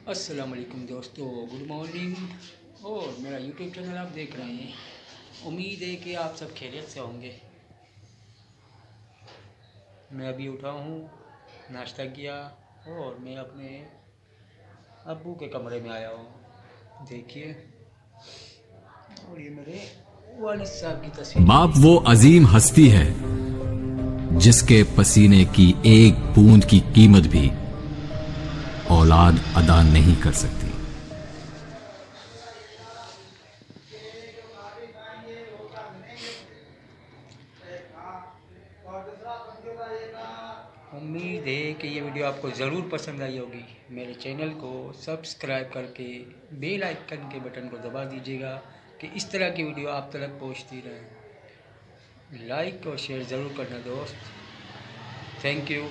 अस्सलाम वालेकुम दोस्तों, गुड मॉर्निंग। और मेरा यूट्यूब चैनल आप देख रहे हैं। उम्मीद है कि आप सब खैरियत से होंगे। मैं अभी उठा हूँ, नाश्ता किया और मैं अपने अब्बू के कमरे में आया हूँ। देखिए, और ये मेरे वालिद साहब की तस्वीर है। बाप वो अजीम हस्ती है जिसके पसीने की एक बूंद की कीमत भी औलाद अदा नहीं कर सकती। उम्मीद है कि ये वीडियो आपको ज़रूर पसंद आई होगी। मेरे चैनल को सब्सक्राइब करके बेल आइकन के बटन को दबा दीजिएगा कि इस तरह की वीडियो आप तक पहुंचती रहे। लाइक और शेयर ज़रूर करना दोस्त। Thank you.